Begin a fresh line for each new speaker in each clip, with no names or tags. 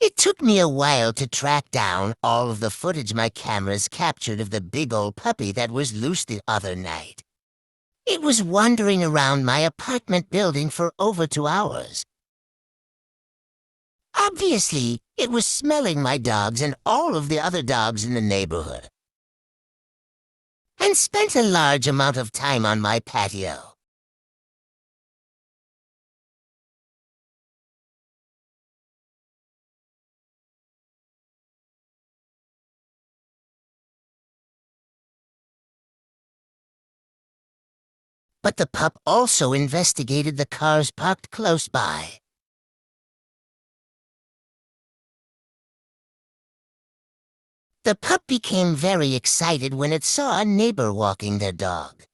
It took me a while to track down all of the footage my cameras captured of the big old puppy that was loose the other night. It was wandering around my apartment building for over 2 hours. Obviously, it was smelling my dogs and all of the other dogs in the neighborhood, and spent a large amount of time on my patio. But the pup also investigated the cars parked close by. The pup became very excited when it saw a neighbor walking their dog.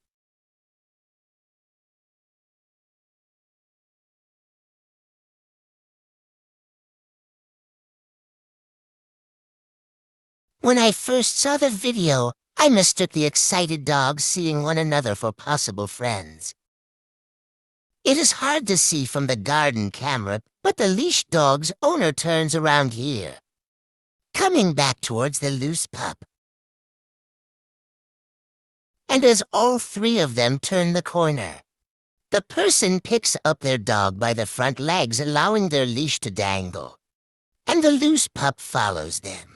When I first saw the video, I mistook the excited dogs seeing one another for possible friends. It is hard to see from the garden camera, but the leashed dog's owner turns around here, coming back towards the loose pup. And as all three of them turn the corner, the person picks up their dog by the front legs, allowing their leash to dangle, and the loose pup follows them.